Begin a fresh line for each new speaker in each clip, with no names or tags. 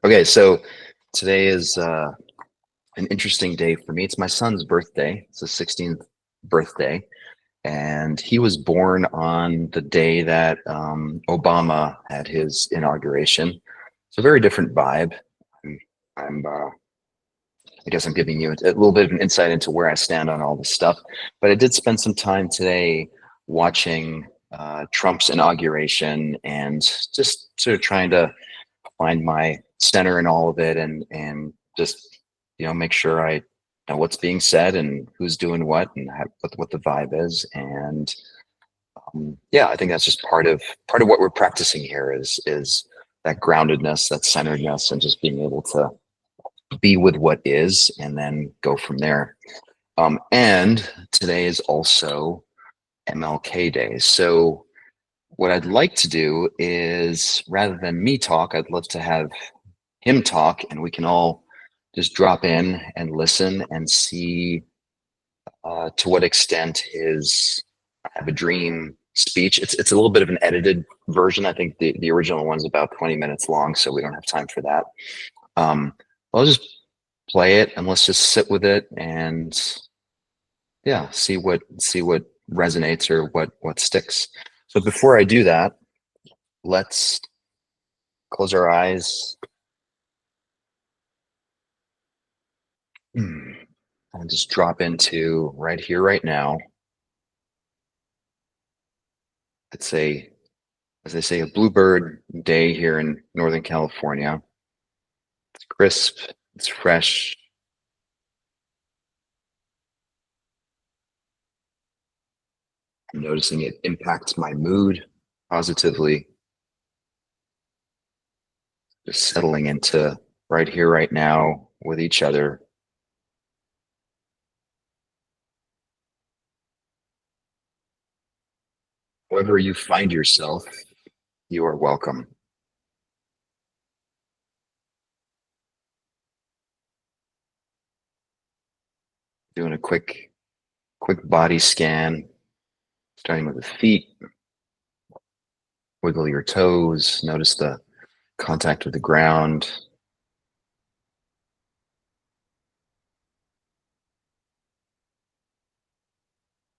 Okay, so today is an interesting day for me. It's my son's birthday. It's his 16th birthday, and he was born on the day that Obama had his inauguration. It's a very different vibe. I'm, I guess I'm giving you a little bit of an insight into where I stand on all this stuff. But I did spend some time today watching Trump's inauguration and just sort of trying to find my center in all of it, and just make sure I know what's being said and who's doing what and what the vibe is. And yeah, I think that's just part of what we're practicing here is that groundedness, that centeredness, and just being able to be with what is and then go from there. And today is also MLK Day. So what I'd like to do is, rather than me talk, I'd love to have him talk, and we can all just drop in and listen and see to what extent his "I Have a Dream" speech. It's a little bit of an edited version. I think the original one's about 20 minutes long, so we don't have time for that. I'll just play it and let's just sit with it and yeah, see what resonates or what sticks. So before I do that, let's close our eyes and just drop into right here, right now. It's as they say, a bluebird day here in Northern California. It's crisp, it's fresh. I'm noticing it impacts my mood positively. Just settling into right here, right now with each other. Wherever you find yourself, you are welcome. Doing a quick body scan, starting with the feet. Wiggle your toes, notice the contact with the ground.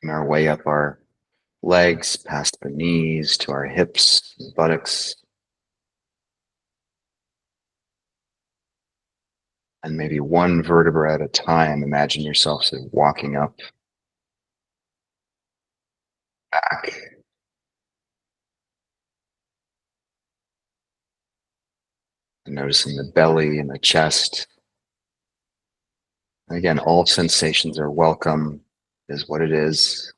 And our way up our legs, past the knees, to our hips, buttocks. And maybe one vertebra at a time, imagine yourself sort of walking up, back. And noticing the belly and the chest. And again, all sensations are welcome, is what it is.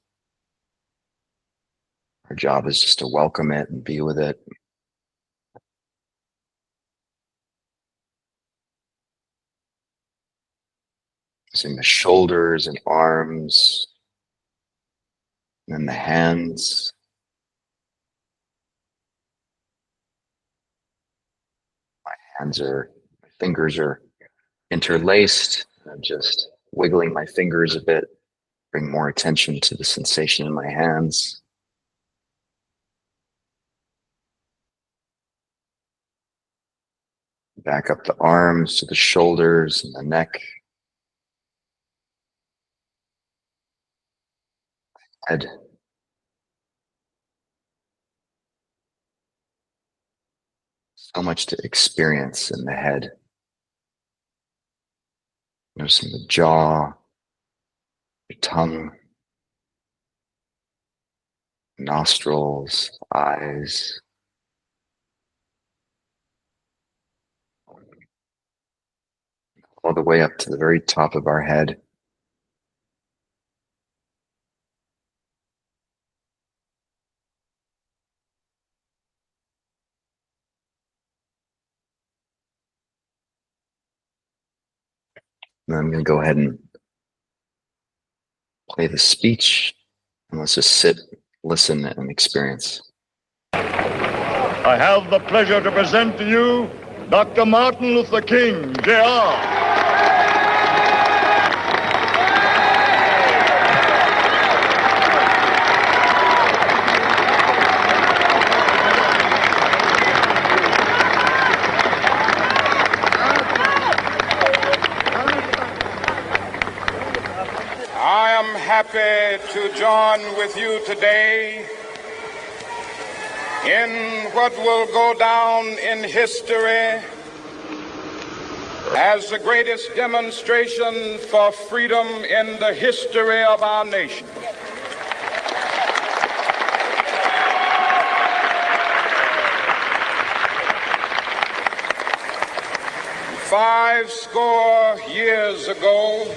Our job is just to welcome it and be with it. Using the shoulders and arms, and then the hands. My fingers are interlaced. I'm just wiggling my fingers a bit, bring more attention to the sensation in my hands. Back up the arms to the shoulders and the neck. Head. So much to experience in the head. Noticing the jaw, your tongue, nostrils, eyes. All the way up to the very top of our head. And I'm going to go ahead and play the speech, and let's just sit, listen, and experience.
I have the pleasure to present to you Dr. Martin Luther King, Jr.
happy to join with you today in what will go down in history as the greatest demonstration for freedom in the history of our nation. Five score years ago,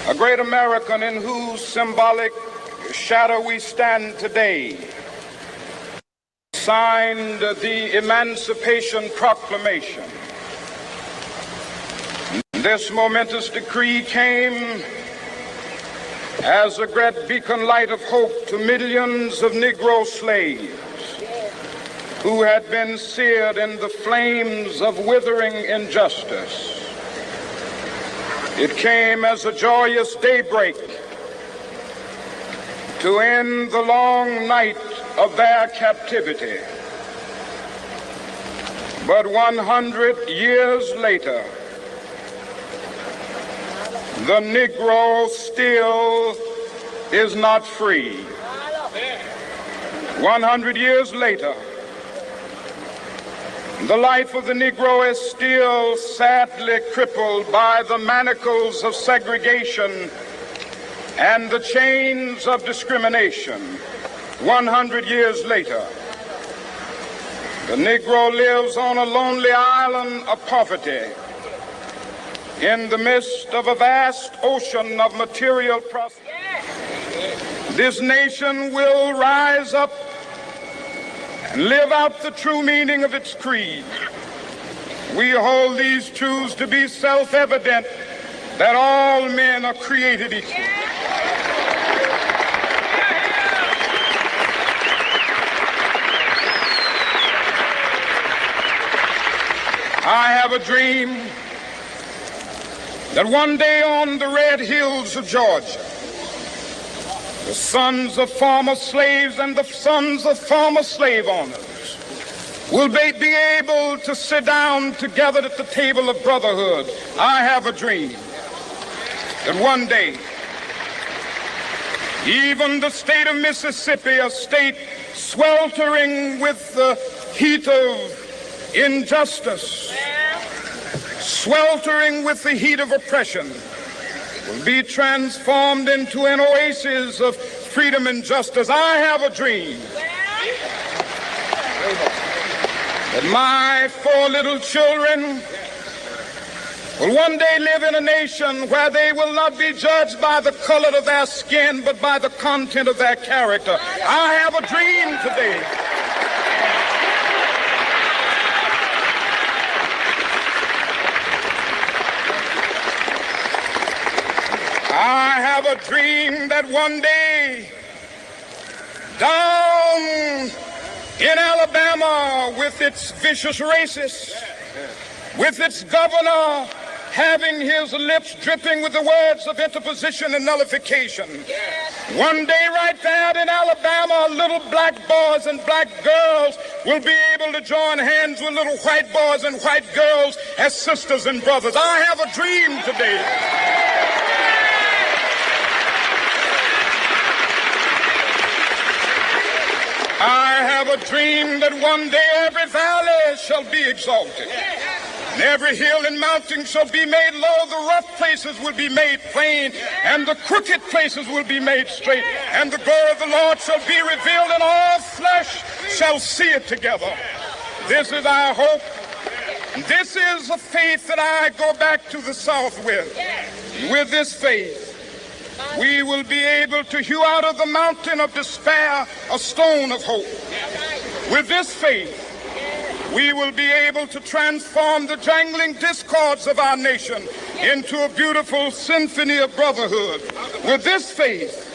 a great American in whose symbolic shadow we stand today signed the Emancipation Proclamation. This momentous decree came as a great beacon light of hope to millions of Negro slaves who had been seared in the flames of withering injustice. It came as a joyous daybreak to end the long night of their captivity. But 100 years later, the Negro still is not free. 100 years later, the life of the Negro is still sadly crippled by the manacles of segregation and the chains of discrimination. 100 years later, the Negro lives on a lonely island of poverty in the midst of a vast ocean of material prosperity. This nation will rise up and live out the true meaning of its creed. We hold these truths to be self-evident, that all men are created equal. I have a dream that one day on the red hills of Georgia, the sons of former slaves and the sons of former slave owners will be able to sit down together at the table of brotherhood. I have a dream that one day, even the state of Mississippi, a state sweltering with the heat of injustice, sweltering with the heat of oppression, will be transformed into an oasis of freedom and justice. I have a dream that my 4 little children will one day live in a nation where they will not be judged by the color of their skin, but by the content of their character. I have a dream today I have a dream that one day down in Alabama, with its vicious racists, with its governor having his lips dripping with the words of interposition and nullification, one day right there in Alabama, little black boys and black girls will be able to join hands with little white boys and white girls as sisters and brothers. I have a dream today. I have a dream that one day every valley shall be exalted, and every hill and mountain shall be made low. The rough places will be made plain, and the crooked places will be made straight. And the glory of the Lord shall be revealed, and all flesh shall see it together. This is our hope. This is the faith that I go back to the South with. With this faith, we will be able to hew out of the mountain of despair a stone of hope. With this faith, we will be able to transform the jangling discords of our nation into a beautiful symphony of brotherhood. With this faith,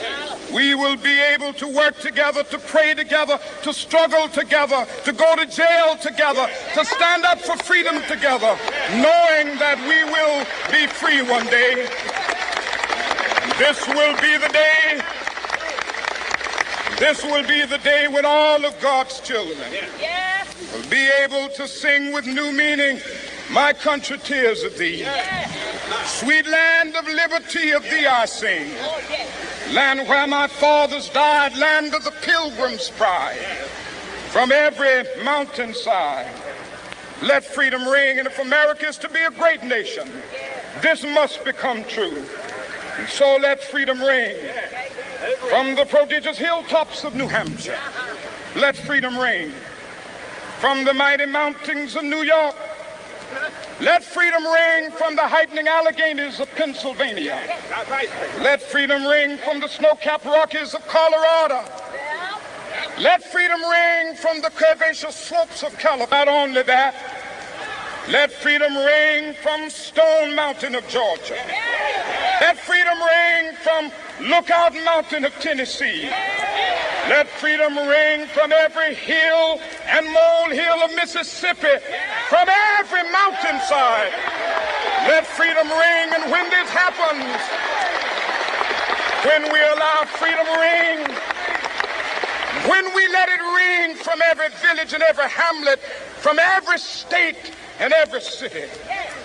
we will be able to work together, to pray together, to struggle together, to go to jail together, to stand up for freedom together, knowing that we will be free one day. This will be the day when all of God's children will be able to sing with new meaning, "My country, tears of thee." Sweet land of liberty, of thee I sing. Land where my fathers died, land of the pilgrim's pride. From every mountainside, let freedom ring. And if America is to be a great nation, this must become true. And so let freedom ring. From the prodigious hilltops of New Hampshire, let freedom ring. From the mighty mountains of New York, let freedom ring. From the heightening Alleghenies of Pennsylvania, let freedom ring. From the snow-capped Rockies of Colorado, let freedom ring. From the curvaceous slopes of California. Not only that, let freedom ring from Stone Mountain of Georgia. Let freedom ring from Lookout Mountain of Tennessee. Let freedom ring from every hill and molehill of Mississippi, from every mountainside. Let freedom ring. And when this happens, when we allow freedom ring, when we let it ring from every village and every hamlet, from every state and every city,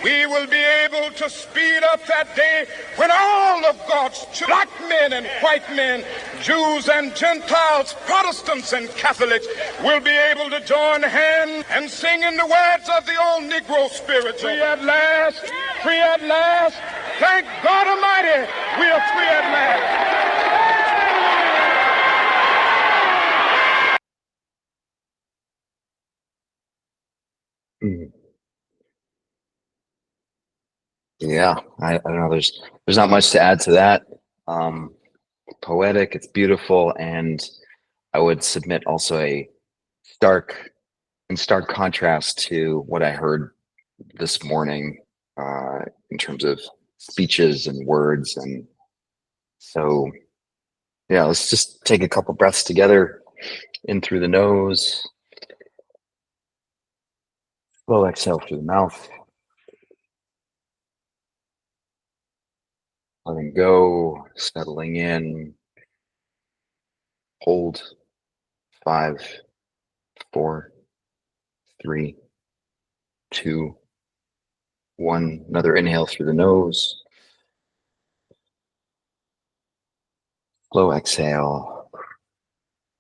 we will be able to speed up that day when all of God's children, black men and white men, Jews and Gentiles, Protestants and Catholics, will be able to join hands and sing in the words of the old Negro spiritual. Free at last, free at last. Thank God Almighty, we are free at last.
Yeah, I don't know. There's not much to add to that. Poetic, it's beautiful, and I would submit also a stark contrast to what I heard this morning in terms of speeches and words. And so, yeah, let's just take a couple breaths together, in through the nose, slow exhale through the mouth. Letting go, settling in. Hold. 5, 4, 3, 2, 1. Another inhale through the nose. Slow exhale.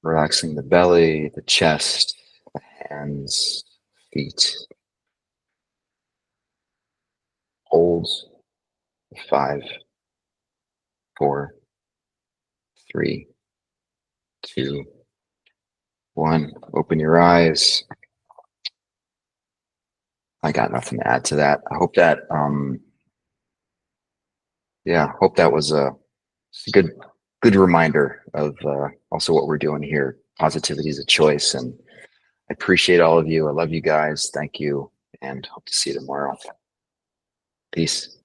Relaxing the belly, the chest, the hands, feet. Hold. 5, 4, 3, 2, 1. Open your eyes. I got nothing to add to that. I hope that, hope that was a good reminder of also what we're doing here. Positivity is a choice, and I appreciate all of you. I love you guys. Thank you, and hope to see you tomorrow. Peace.